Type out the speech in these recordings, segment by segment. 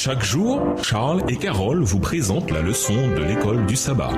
Chaque jour, Charles et Carole vous présentent la leçon de l'école du sabbat.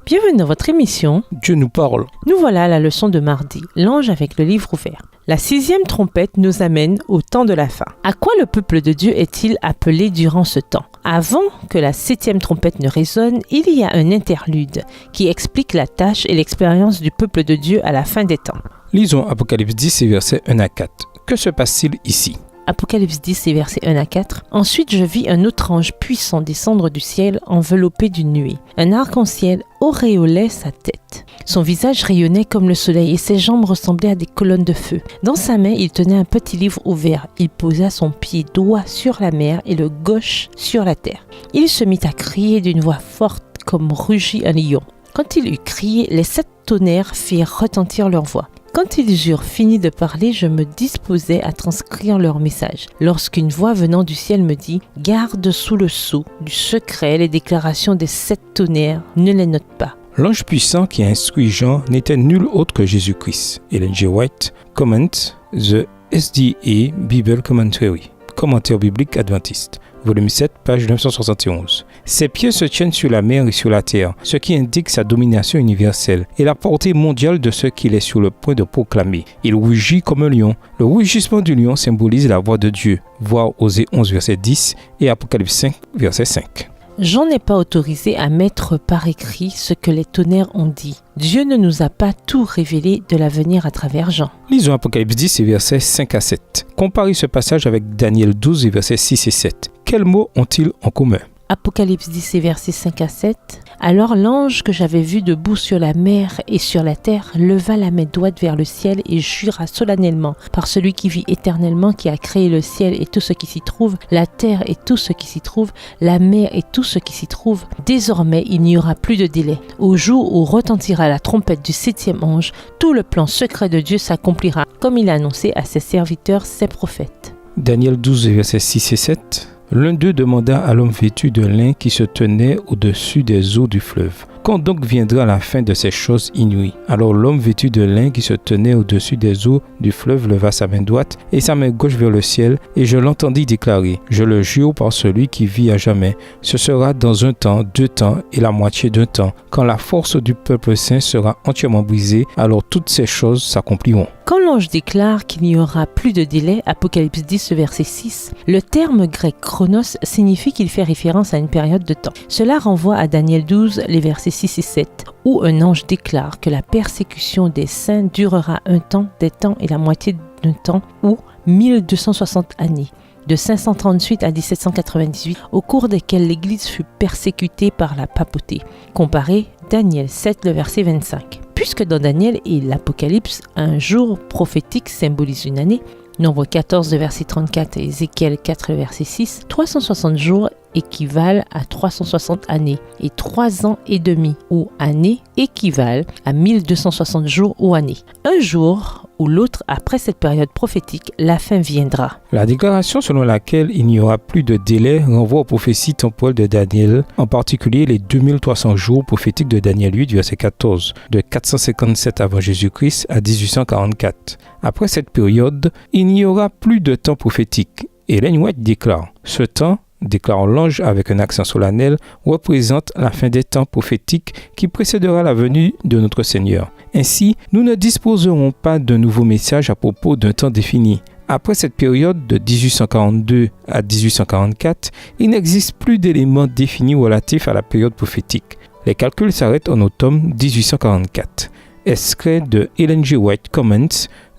Bienvenue dans votre émission Dieu nous parle. Nous voilà à la leçon de mardi, l'ange avec le livre ouvert. La 6e trompette nous amène au temps de la fin. À quoi le peuple de Dieu est-il appelé durant ce temps ? Avant que la 7e trompette ne résonne, il y a un interlude qui explique la tâche et l'expérience du peuple de Dieu à la fin des temps. Lisons Apocalypse 10 et versets 1 à 4. Que se passe-t-il ici ? Apocalypse 10 et versets 1 à 4. Ensuite, je vis un autre ange puissant descendre du ciel enveloppé d'une nuée. Un arc-en-ciel auréolait sa tête. Son visage rayonnait comme le soleil et ses jambes ressemblaient à des colonnes de feu. Dans sa main, il tenait un petit livre ouvert. Il posa son pied droit sur la mer et le gauche sur la terre. Il se mit à crier d'une voix forte comme rugit un lion. Quand il eut crié, les 7 tonnerres firent retentir leur voix. Quand ils eurent fini de parler, je me disposais à transcrire leur message. Lorsqu'une voix venant du ciel me dit « Garde sous le sceau du secret les déclarations des 7 tonnerres, ne les note pas. » L'ange puissant qui a instruit Jean n'était nul autre que Jésus-Christ. Ellen G. White comment The SDA Bible Commentary, commentaire biblique adventiste. Volume 7, page 971. Ses pieds se tiennent sur la mer et sur la terre, ce qui indique sa domination universelle et la portée mondiale de ce qu'il est sur le point de proclamer. Il rugit comme un lion. Le rugissement du lion symbolise la voix de Dieu. Voir Osée 11, verset 10 et Apocalypse 5, verset 5. Jean n'est pas autorisé à mettre par écrit ce que les tonnerres ont dit. Dieu ne nous a pas tout révélé de l'avenir à travers Jean. Lisons Apocalypse 10 et versets 5 à 7. Comparez ce passage avec Daniel 12 et versets 6 et 7. Quels mots ont-ils en commun ? Apocalypse 10 et versets 5 à 7. Alors l'ange que j'avais vu debout sur la mer et sur la terre leva la main droite vers le ciel et jura solennellement par celui qui vit éternellement, qui a créé le ciel et tout ce qui s'y trouve, la terre et tout ce qui s'y trouve, la mer et tout ce qui s'y trouve. Désormais il n'y aura plus de délai. Au jour où retentira la trompette du 7e ange, tout le plan secret de Dieu s'accomplira, comme il a annoncé à ses serviteurs, ses prophètes. Daniel 12 et versets 6 et 7. L'un d'eux demanda à l'homme vêtu de lin qui se tenait au-dessus des eaux du fleuve : quand donc viendra la fin de ces choses inouïes ? Alors l'homme vêtu de lin qui se tenait au-dessus des eaux du fleuve leva sa main droite et sa main gauche vers le ciel, et je l'entendis déclarer : je le jure par celui qui vit à jamais, ce sera dans 1 temps, 2 temps et la moitié d'un temps, quand la force du peuple saint sera entièrement brisée, alors toutes ces choses s'accompliront. Quand l'ange déclare qu'il n'y aura plus de délai, Apocalypse 10, verset 6, le terme grec chronos signifie qu'il fait référence à une période de temps. Cela renvoie à Daniel 12, les versets 6 et 7, où un ange déclare que la persécution des saints durera 1 temps, des temps et la moitié d'un temps, ou 1260 années, de 538 à 1798, au cours desquelles l'Église fut persécutée par la papauté. Comparez Daniel 7, le verset 25. Puisque dans Daniel et l'Apocalypse, un jour prophétique symbolise une année, Nombre 14, verset 34 et Ézéchiel 4, verset 6, 360 jours équivalent à 360 années et 3 ans et demi ou années équivalent à 1260 jours ou années. Un jour ou l'autre après cette période prophétique, la fin viendra. La déclaration selon laquelle il n'y aura plus de délai renvoie aux prophéties temporelles de Daniel, en particulier les 2300 jours prophétiques de Daniel 8, verset 14, de 457 avant Jésus-Christ à 1844. Après cette période, il n'y aura plus de temps prophétique. Ellen White déclare : ce temps, déclare l'ange avec un accent solennel, représente la fin des temps prophétiques qui précédera la venue de notre Seigneur. Ainsi, nous ne disposerons pas d'un nouveau message à propos d'un temps défini. Après cette période de 1842 à 1844, il n'existe plus d'éléments définis relatifs à la période prophétique. Les calculs s'arrêtent en automne 1844. Extrait de Ellen G. White Comments,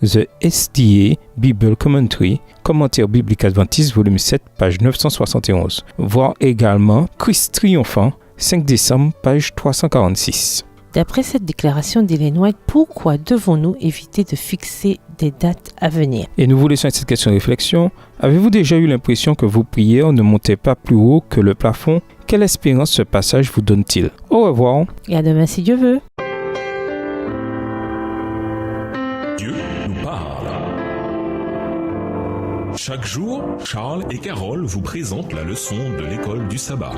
The SDA Bible Commentary, commentaire biblique adventiste, volume 7, page 971. Voir également Christ triomphant, 5 décembre, page 346. D'après cette déclaration d'Ellen White, pourquoi devons-nous éviter de fixer des dates à venir ? Et nous vous laissons avec cette question de réflexion. Avez-vous déjà eu l'impression que vos prières ne montaient pas plus haut que le plafond ? Quelle espérance ce passage vous donne-t-il ? Au revoir. Et à demain si Dieu veut. Dieu nous parle. Chaque jour, Charles et Carole vous présentent la leçon de l'école du sabbat.